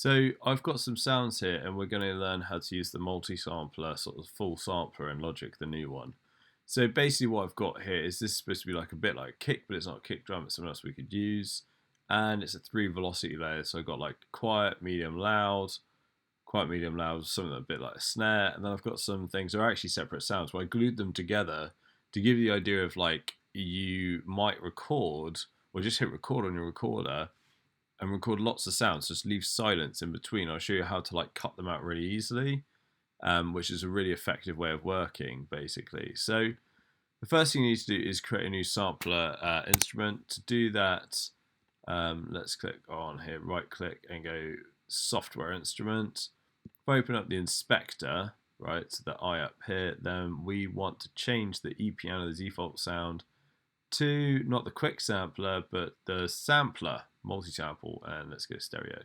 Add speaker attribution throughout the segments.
Speaker 1: So I've got some sounds here and we're going to learn how to use the multi-sampler, sort of full sampler in Logic, the new one. So basically what I've got here is this is supposed to be like a bit like kick, but it's not a kick drum, it's something else we could use. And it's a 3 velocity layer, so I've got like quiet, medium, loud, something a bit like a snare, and then I've got some things that are actually separate sounds, but I glued them together to give you the idea of like you might record, or just hit record on your recorder, and record lots of sounds, just leave silence in between. I'll show you how to like cut them out really easily, which is a really effective way of working, basically. So the first thing you need to do is create a new sampler instrument. To do that, let's click on here, right click and go software instrument. If I open up the inspector, right, so the eye up here, then we want to change the E piano, the default sound, to not the quick sampler, but the sampler multi-sample, and let's go stereo.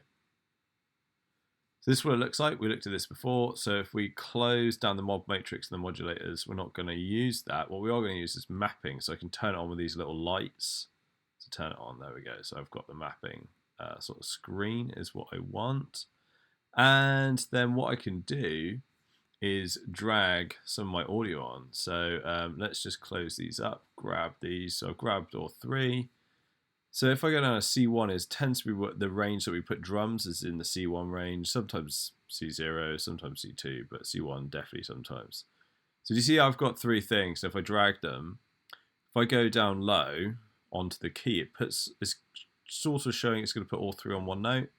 Speaker 1: So this is what it looks like. We looked at this before. So if we close down the mod matrix and the modulators, we're not going to use that. What we are going to use is mapping. So I can turn it on with these little lights. So turn it on, there we go. So I've got the mapping sort of screen is what I want. And then what I can do is drag some of my audio on. So let's just close these up, grab these. So I've grabbed all three. So if I go down to C1, it tends to be the range that we put drums is in the C1 range, sometimes C0, sometimes C2, but C1 definitely sometimes. So do you see I've got three things. So if I drag them, if I go down low onto the key, it's sort of showing it's going to put all three on one note.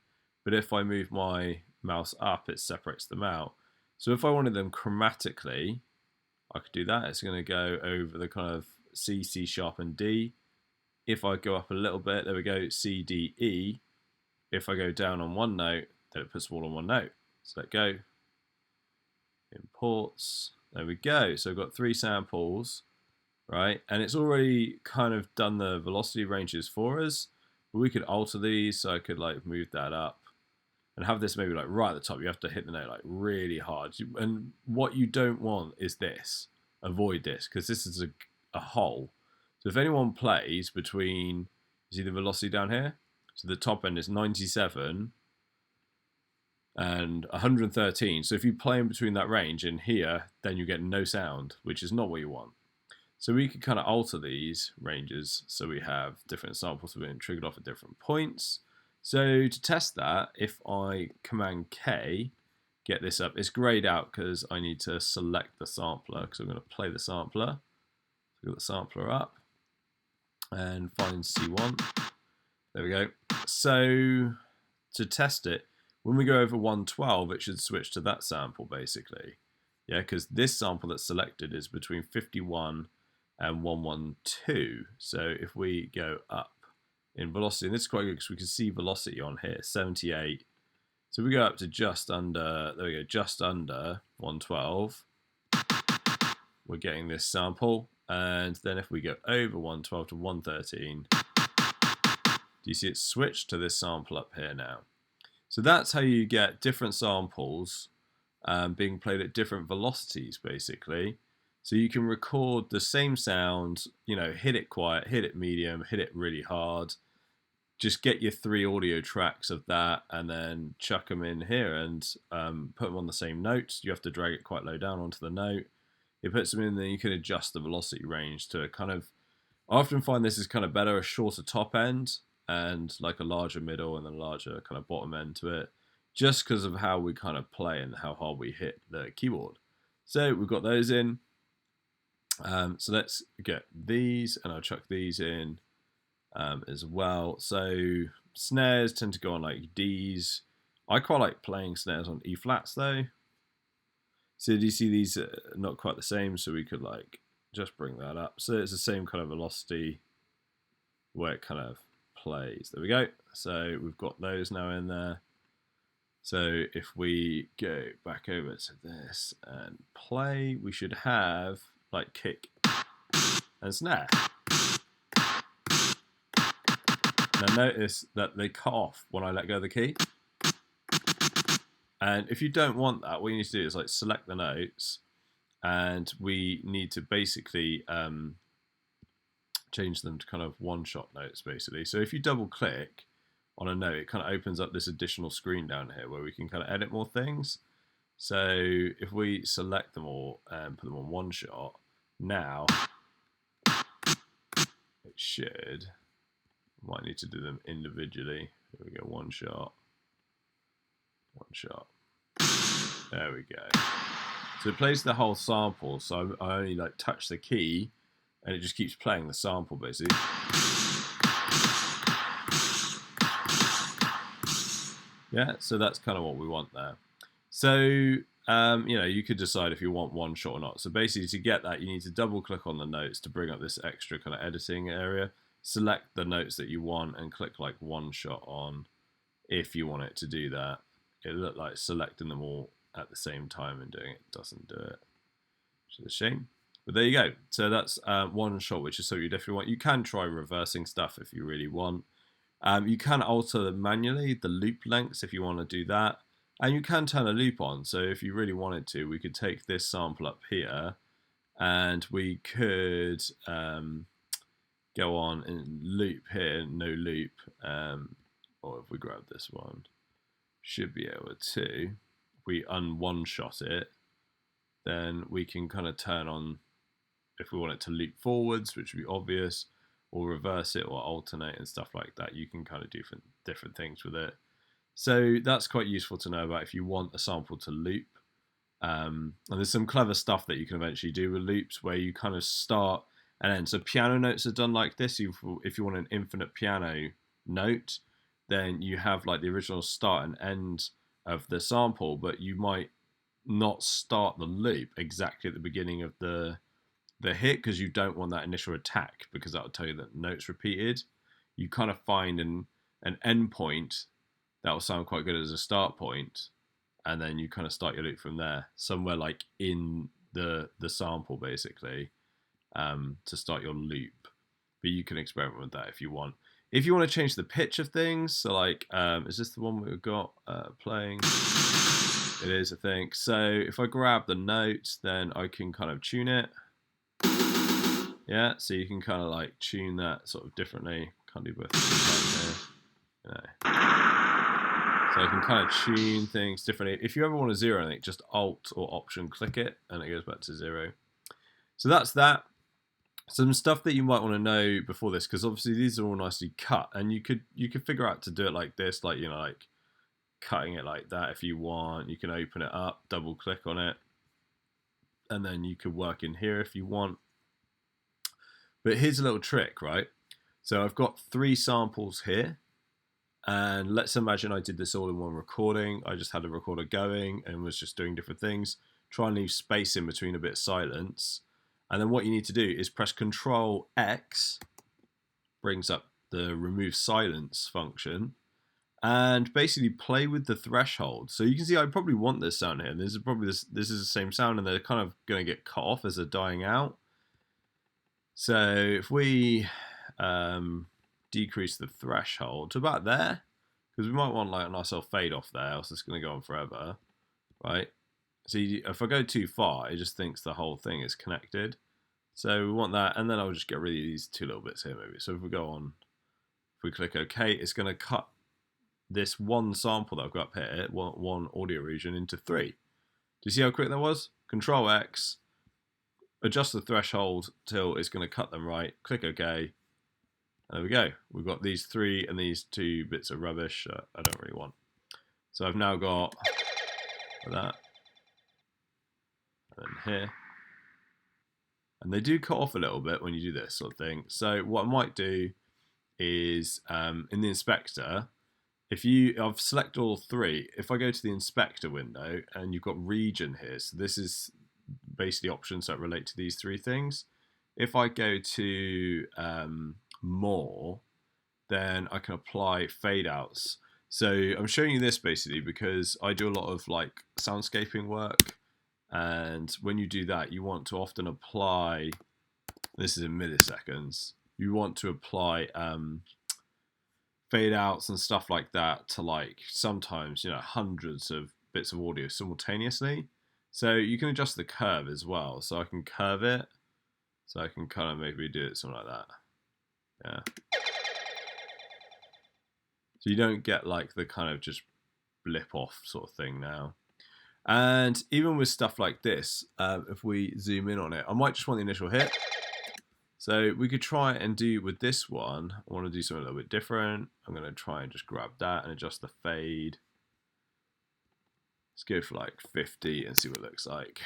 Speaker 1: But if I move my mouse up, it separates them out. So if I wanted them chromatically, I could do that. It's going to go over the kind of C, C sharp, and D. If I go up a little bit, there we go, C, D, E. If I go down on one note, then it puts them all on one note. So let go. Imports. There we go. So I've got three samples, right? And it's already kind of done the velocity ranges for us. But we could alter these, so I could like move that up and have this maybe like right at the top. You have to hit the note like really hard. And what you don't want is this. Avoid this, because this is a hole. So if anyone plays between, you see the velocity down here? So the top end is 97 and 113. So if you play in between that range and here, then you get no sound, which is not what you want. So we could kind of alter these ranges so we have different samples being triggered off at different points. So to test that, if I Command K, get this up, it's grayed out because I need to select the sampler because I'm going to play the sampler. So get the sampler up and find C1. There we go. So to test it, when we go over 112, it should switch to that sample basically. Yeah, because this sample that's selected is between 51 and 112. So if we go up in velocity, and this is quite good because we can see velocity on here, 78. So we go up to just under, there we go, just under 112. We're getting this sample. And then if we go over 112 to 113, do you see it switched to this sample up here now? So that's how you get different samples being played at different velocities, basically. So you can record the same sound, you know, hit it quiet, hit it medium, hit it really hard. Just get your three audio tracks of that and then chuck them in here and put them on the same notes. You have to drag it quite low down onto the note. It puts them in there, you can adjust the velocity range to kind of, I often find this is kind of better, a shorter top end and like a larger middle and then a larger kind of bottom end to it, just because of how we kind of play and how hard we hit the keyboard. So we've got those in. So let's get these and I'll chuck these in as well. So snares tend to go on like Ds. I quite like playing snares on E flats though. So do you see these are not quite the same, so we could like just bring that up. So it's the same kind of velocity where it kind of plays. There we go. So we've got those now in there. So if we go back over to this and play, we should have like kick and snare. Now notice that they cut off when I let go of the key. And if you don't want that, what you need to do is like select the notes, and we need to basically change them to kind of one-shot notes, basically. So if you double-click on a note, it kind of opens up this additional screen down here where we can kind of edit more things. So if we select them all and put them on one shot, now it should, might need to do them individually. Here we go, one shot. There we go. So it plays the whole sample, so I only like touch the key and it just keeps playing the sample basically. Yeah, so that's kind of what we want there. So, you know, you could decide if you want one shot or not. So basically to get that, you need to double click on the notes to bring up this extra kind of editing area. Select the notes that you want and click like one shot on if you want it to do that. It looked like selecting them all at the same time and doing it doesn't do it, which is a shame. But there you go. So that's one shot, which is something you definitely want. You can try reversing stuff if you really want. You can alter manually the loop lengths if you want to do that. And you can turn a loop on. So if you really wanted to, we could take this sample up here and we could go on and loop here, no loop. Or if we grab this one, should be able to. If we one shot it, then we can kind of turn on, if we want it to loop forwards, which would be obvious, or reverse it or alternate and stuff like that. You can kind of do different things with it. So that's quite useful to know about if you want a sample to loop. And there's some clever stuff that you can eventually do with loops where you kind of start and end. So piano notes are done like this. If you want an infinite piano note, then you have like the original start and end of the sample, but you might not start the loop exactly at the beginning of the hit because you don't want that initial attack because that will tell you that notes repeated. You kind of find an end point that will sound quite good as a start point, and then you kind of start your loop from there, somewhere like in the sample basically, to start your loop. But you can experiment with that if you want. If you want to change the pitch of things, so like, is this the one we've got playing? It is, I think. So if I grab the note, then I can kind of tune it. Yeah, so you can kind of like tune that sort of differently. Can't do both at the same time here. You know. So I can kind of tune things differently. If you ever want to zero anything, just Alt or Option click it, and it goes back to 0. So that's that. Some stuff that you might want to know before this, because obviously these are all nicely cut, and you could figure out to do it like this, like, you know, like cutting it like that if you want. You can open it up, double click on it, and then you could work in here if you want. But here's a little trick, right? So I've got 3 samples here, and let's imagine I did this all in one recording. I just had a recorder going and was just doing different things. Try and leave space in between, a bit of silence. And then what you need to do is press Control X, brings up the remove silence function, and basically play with the threshold. So you can see I probably want this sound here. This is probably this is the same sound, and they're kind of going to get cut off as they're dying out. So if we decrease the threshold to about there, because we might want like a nice little fade off there, else it's going to go on forever, right? See, if I go too far, it just thinks the whole thing is connected. So we want that, and then I'll just get rid of these 2 little bits here maybe. So if we go on, if we click OK, it's going to cut this one sample that I've got up here, one audio region, into 3. Do you see how quick that was? Control X, adjust the threshold till it's going to cut them right, click OK, and there we go. We've got these 3 and these 2 bits of rubbish I don't really want. So I've now got that, and here. And they do cut off a little bit when you do this sort of thing. So what I might do is, in the inspector, I've selected all 3. If I go to the inspector window and you've got region here, so this is basically options that relate to these 3 things. If I go to more, then I can apply fade outs. So I'm showing you this basically because I do a lot of like soundscaping work. And when you do that, you want to often apply, this is in milliseconds, you want to apply fade outs and stuff like that to like sometimes, you know, hundreds of bits of audio simultaneously. So you can adjust the curve as well. So I can curve it. So I can kind of maybe do it something like that. Yeah. So you don't get like the kind of just blip off sort of thing now. And even with stuff like this, if we zoom in on it, I might just want the initial hit. So we could try and do with this one, I want to do something a little bit different. I'm going to try and just grab that and adjust the fade. Let's go for like 50 and see what it looks like.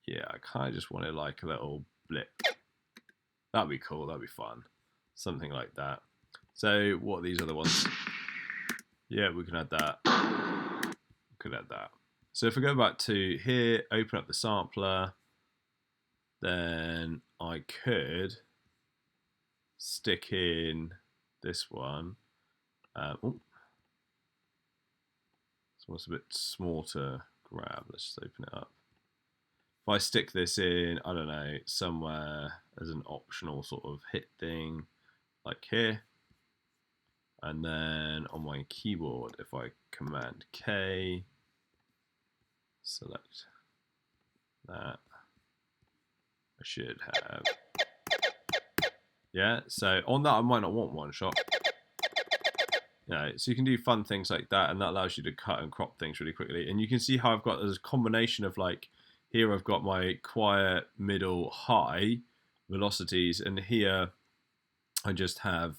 Speaker 1: Yeah, I kind of just wanted like a little blip. That'd be cool, that'd be fun. Something like that. So what are these other ones? Yeah, we can add that. We could add that. So if we go back to here, open up the sampler, then I could stick in this one. Oh, this one's a bit small to grab. Let's just open it up. If I stick this in, I don't know, somewhere as an optional sort of hit thing, like here, and then on my keyboard, if I Command K, select that, I should have, yeah, so on that I might not want one shot. Yeah, so you can do fun things like that, and that allows you to cut and crop things really quickly. And you can see how I've got this combination of like, here I've got my quiet, middle, high velocities, and here I just have,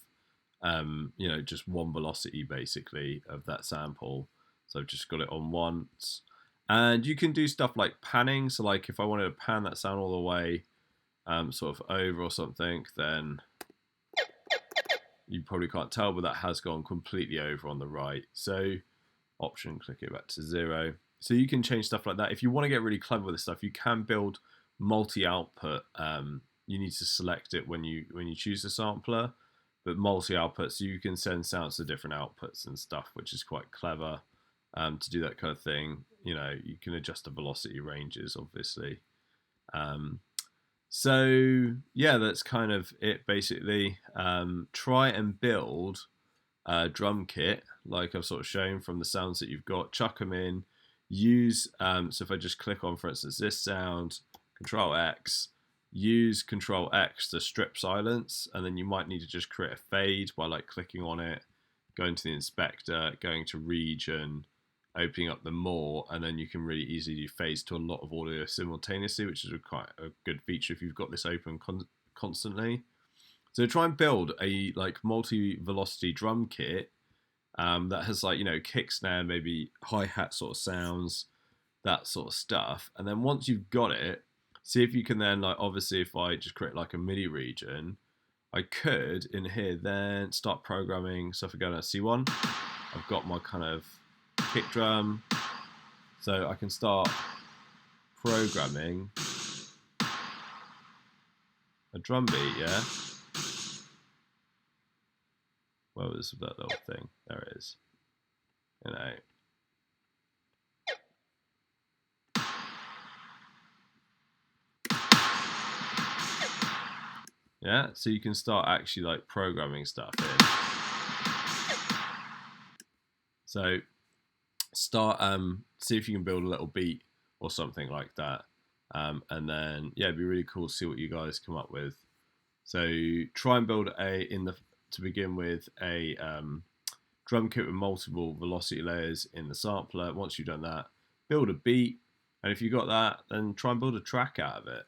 Speaker 1: you know, just one velocity basically of that sample. So I've just got it on once. And you can do stuff like panning. So like if I wanted to pan that sound all the way sort of over or something, then you probably can't tell, but that has gone completely over on the right. So option, click it back to 0. So you can change stuff like that. If you want to get really clever with this stuff, you can build multi-output. You need to select it when you choose the sampler, but multi-output, so you can send sounds to different outputs and stuff, which is quite clever to do that kind of thing. You know, you can adjust the velocity ranges, obviously. So yeah, that's kind of it basically. Try and build a drum kit like I've sort of shown from the sounds that you've got. Chuck them in. Use so if I just click on, for instance, this sound, Control X, use Control X to strip silence, and then you might need to just create a fade by like clicking on it, going to the inspector, going to region, opening up the more, and then you can really easily do fades to a lot of audio simultaneously, which is quite a good feature if you've got this open constantly. So try and build a like multi-velocity drum kit that has like, you know, kick, snare, maybe hi-hat sort of sounds, that sort of stuff. And then once you've got it, see if you can then, like, obviously if I just create like a MIDI region, I could in here then start programming. So if I go to C1, I've got my kind of kick drum, so I can start programming a drum beat. Yeah, where was that little thing? There it is. You know, yeah, so you can start actually like programming stuff in. So start see if you can build a little beat or something like that, and then yeah, it'd be really cool to see what you guys come up with. So try and build to begin with a drum kit with multiple velocity layers in the sampler. Once you've done that, build a beat, and if you've got that, then try and build a track out of it.